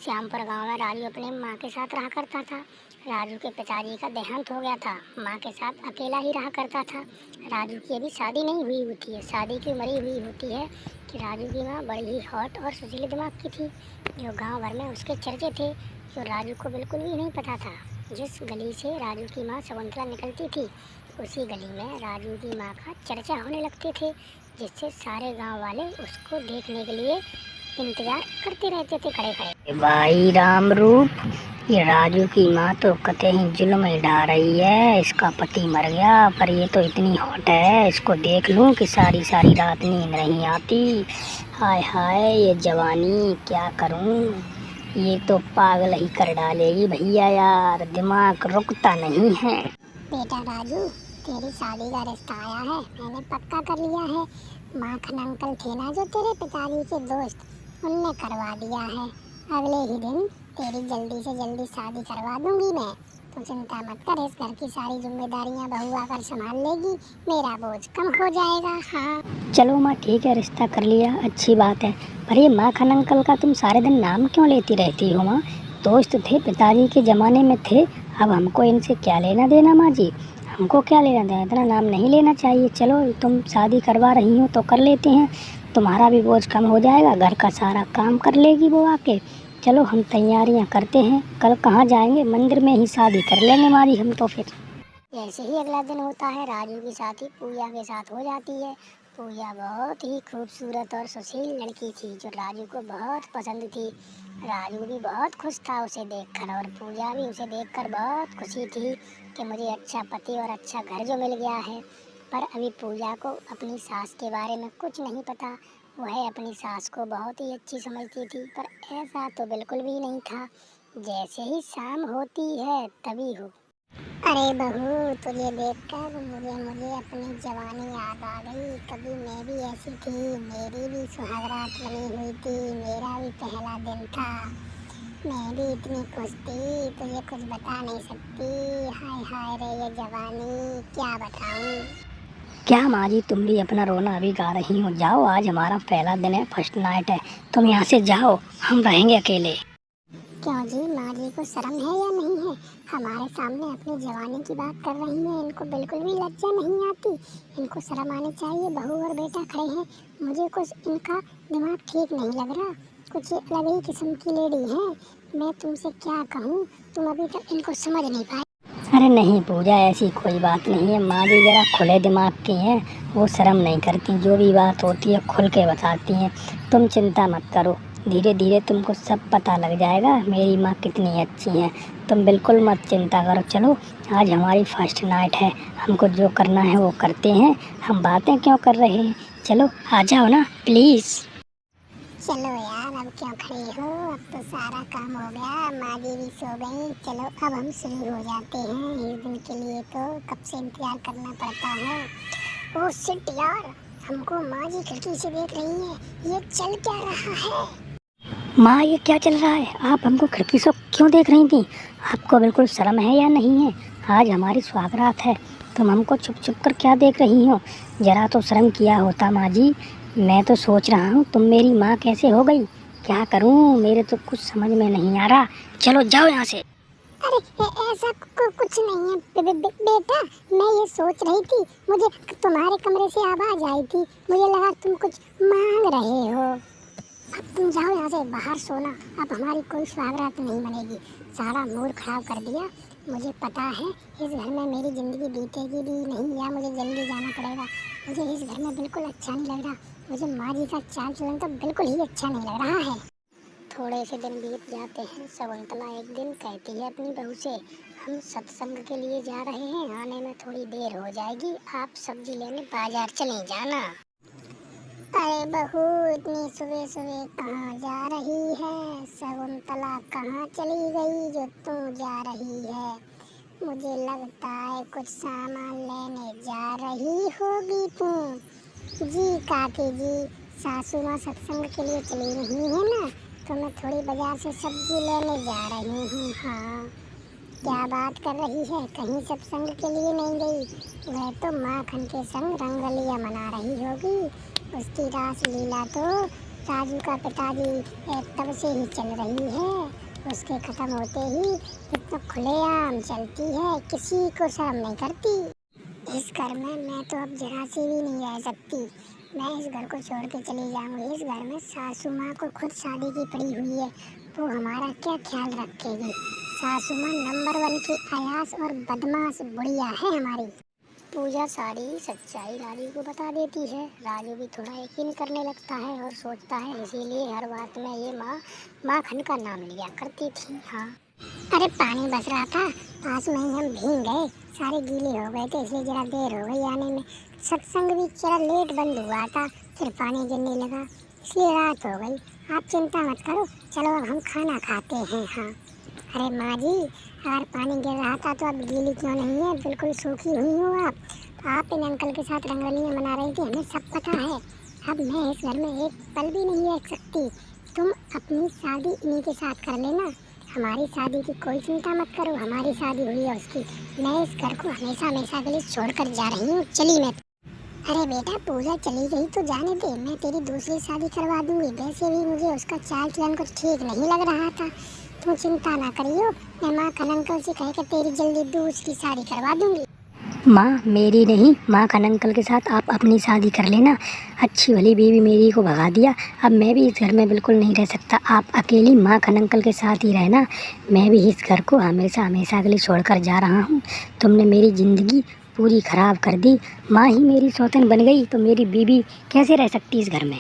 श्यामपुर गांव में राजू अपने माँ के साथ रहा करता था। राजू के पिताजी का देहांत हो गया था। माँ के साथ अकेला ही रहा करता था। राजू की अभी शादी नहीं हुई होती है, शादी की उम्र ही हुई होती है कि राजू की माँ बड़ी ही हॉट और सुशील दिमाग की थी, जो गांव भर में उसके चर्चे थे, जो राजू को बिल्कुल भी नहीं पता था। जिस गली से राजू की माँ शकुंतला निकलती थी, उसी गली में राजू की माँ का चर्चा होने लगते थे, जिससे सारे गाँव वाले उसको देखने के लिए इंतजार करते रहते थे खड़े खड़े। भाई राम रूप, ये राजू की माँ तो कतई जुल्म ही ढा रही है। इसका पति मर गया पर ये तो इतनी हॉट है, इसको देख लूं कि सारी सारी रात नींद नहीं आती। हाय हाय ये जवानी, क्या करूं, ये तो पागल ही कर डालेगी भैया यार, दिमाग रुकता नहीं है। बेटा राजू, तेरी शादी का रिश्ता आया है, मैंने पक्का कर लिया है। माखन अंकल थे ना जो तेरे पिताजी के दोस्त, उनने करवा दिया है। अगले ही दिन तेरी जल्दी से जल्दी शादी करवा दूंगी मैं। तू चिंता मत कर, इस घर की सारी जिम्मेदारियां बहू आकर संभाल लेगी, मेरा बोझ कम हो जाएगा। हाँ चलो माँ ठीक है, रिश्ता कर लिया, अच्छी बात है। पर ये माखन अंकल का तुम सारे दिन नाम क्यों लेती रहती हो माँ? दोस्त थे, पिताजी के ज़माने में थे, अब हमको इनसे क्या लेना देना माँ जी? हमको क्या लेना देना, इतना नाम नहीं लेना चाहिए। चलो तुम शादी करवा रही हो तो कर लेते हैं, तुम्हारा भी बोझ कम हो जाएगा, घर का सारा काम कर लेगी वो आके। चलो हम तैयारियां करते हैं, कल कहाँ जाएंगे, मंदिर में ही शादी कर लेंगे हमारी हम तो। फिर जैसे ही अगला दिन होता है, राजू की शादी पूजा के साथ हो जाती है। पूजा बहुत ही खूबसूरत और सुशील लड़की थी, जो राजू को बहुत पसंद थी। राजू भी बहुत खुश था उसे देखकर, और पूजा भी उसे देखकर बहुत खुशी थी कि मुझे अच्छा पति और अच्छा घर जो मिल गया है। पर अभी पूजा को अपनी सास के बारे में कुछ नहीं पता। वह अपनी सास को बहुत ही अच्छी समझती थी, पर ऐसा तो बिल्कुल भी नहीं था। जैसे ही शाम होती है तभी हो, अरे बहू, तुझे देखकर मुझे मुझे अपनी जवानी याद आ गई। कभी मैं भी ऐसी थी, मेरी भी सुहागरात बनी हुई थी, मेरा भी पहला दिन था, मैं भी इतनी खुश थी, तुझे कुछ बता नहीं सकती। हाय हाय रे ये जवानी, क्या बताऊं। क्या माँ जी, तुम भी अपना रोना अभी गा रही हो? जाओ, आज हमारा पहला दिन है, फर्स्ट नाइट है, तुम यहाँ से जाओ, हम रहेंगे अकेले। क्यों जी, माँ जी को शर्म है या नहीं है? हमारे सामने अपनी जवानी की बात कर रही हैं, इनको बिल्कुल भी लज्जा नहीं आती। इनको शर्म आनी चाहिए, बहू और बेटा खड़े हैं। मुझे कुछ इनका दिमाग ठीक नहीं लग रहा, कुछ अलग ही किस्म की लेडी है। मैं तुमसे क्या कहूँ, तुम अभी तक इनको समझ नहीं पाए। अरे नहीं पूजा, ऐसी कोई बात नहीं है। माँ जी जरा खुले दिमाग की हैं, वो शर्म नहीं करती, जो भी बात होती है खुल के बताती हैं। तुम चिंता मत करो, धीरे धीरे तुमको सब पता लग जाएगा मेरी माँ कितनी अच्छी है। तुम बिल्कुल मत चिंता करो। चलो, आज हमारी फर्स्ट नाइट है, हमको जो करना है वो करते हैं, हम बातें क्यों कर रहे हैं। चलो आ जाओ ना प्लीज़। चलो यार, अब क्यों खड़े हो, अब तो सारा काम हो गया, माँ जी भी सो गई। चलो अब हम शुरू हो जाते हैं। इस दिन के लिए तो कब से इंतजार करना पड़ता है। ओह शिट यार, हमको माँ जी खिड़की से देख रही है, ये चल क्या रहा है? माँ ये क्या चल रहा है? आप हमको खिड़की से क्यों देख रही थी? आपको बिल्कुल शर्म है या नहीं है? आज हमारी सुहागरात है, तुम हमको छुप छुप कर क्या देख रही हो? जरा तो शर्म किया होता माँ जी। मैं तो सोच रहा हूँ तुम मेरी माँ कैसे हो गई, क्या करूँ, मेरे तो कुछ समझ में नहीं आ रहा। चलो जाओ यहाँ से। अरे ऐसा कुछ नहीं है बेटा, मैं ये सोच रही थी, मुझे तुम्हारे कमरे से आवाज़ आई थी, मुझे लगा तुम कुछ मांग रहे हो। अब तुम जाओ यहाँ से, बाहर सोना, अब हमारी कोई सुहागरात नहीं बनेगी। सारा मूड खराब कर दिया। मुझे पता है इस घर में मेरी ज़िंदगी बीतेगी भी नहीं, या मुझे जल्दी जाना पड़ेगा। मुझे इस घर में बिल्कुल अच्छा नहीं लग रहा, मुझे माँ जी का चाल चलन तो बिल्कुल ही अच्छा नहीं लग रहा है। थोड़े से दिन बीत जाते हैं। शकुंतला एक दिन कहती है अपनी बहू से, हम सत्संग के लिए जा रहे हैं, आने में थोड़ी देर हो जाएगी, आप सब्जी लेने बाजार चले जाना। अरे बहू, इतनी सुबह सुबह कहाँ जा रही है? शकुंतला कहाँ चली गई जो तू जा रही है? मुझे लगता है कुछ सामान लेने जा रही होगी तू। जी काकी जी, सासू माँ सत्संग के लिए चली नहीं है ना, तो मैं थोड़ी बाजार से सब्जी लेने जा रही हूँ। हाँ, क्या बात कर रही है, कहीं सत्संग के लिए नहीं गई? वह तो माखन के संग रंगलिया मना रही होगी, उसकी रास लीला तो राजू का पिताजी तब से ही चल रही है, उसके ख़त्म होते ही इतना खुलेआम चलती है, किसी को शर्म नहीं करती। इस घर में मैं तो अब जरा से भी नहीं रह सकती। मैं इस घर को छोड़ के चली जाऊंगी। इस घर में सासू माँ को खुद शादी की पड़ी हुई है, तो हमारा क्या ख्याल रखेगी। सासू माँ नंबर 1 की अयास और बदमाश बुढ़िया है हमारी। पूजा सारी सच्चाई राजू को बता देती है। राजू भी थोड़ा यकीन करने लगता है और सोचता है, इसीलिए हर बात में ये माखन का नाम लिया करती थी। हाँ, अरे पानी बस रहा था, पास में ही हम भीग गए, सारे गीले हो गए थे, इसलिए जरा देर हो गई आने में। सत्संग भी जरा लेट बंद हुआ था, फिर पानी गिरने लगा, इसलिए रात हो गई। आप चिंता मत करो, चलो अब हम खाना खाते हैं। हाँ, अरे माँ जी, अगर पानी गिर रहा था तो अब गीली क्यों नहीं है, बिल्कुल सूखी हुई हो आप इन अंकल के साथ रंगोलियाँ मना रही थी, हमें सब पता है। अब मैं इस घर में एक पल भी नहीं रह सकती। तुम अपनी शादी इन्हीं के साथ कर लेना, हमारी शादी की कोई चिंता मत करो। हमारी शादी हुई है उसकी, मैं इस घर को हमेशा हमेशा के लिए छोड़कर जा रही हूँ। चली मैं। अरे बेटा, पूजा चली गई तो जाने दे, मैं तेरी दूसरी शादी करवा दूंगी। वैसे भी मुझे उसका चाल चलन कुछ ठीक नहीं लग रहा था। तुम चिंता ना करियो, मैं माखन अंकल से कह कर तेरी जल्दी दूसरी शादी करवा दूंगी। माँ मेरी नहीं, माखन अंकल के साथ आप अपनी शादी कर लेना। अच्छी भली बीवी मेरी को भगा दिया, अब मैं भी इस घर में बिल्कुल नहीं रह सकता। आप अकेली माखन अंकल के साथ ही रहना, मैं भी इस घर को हमेशा हमेशा के लिए छोड़कर जा रहा हूँ। तुमने मेरी ज़िंदगी पूरी ख़राब कर दी। माँ ही मेरी सौतन बन गई तो मेरी बीवी कैसे रह सकती इस घर में।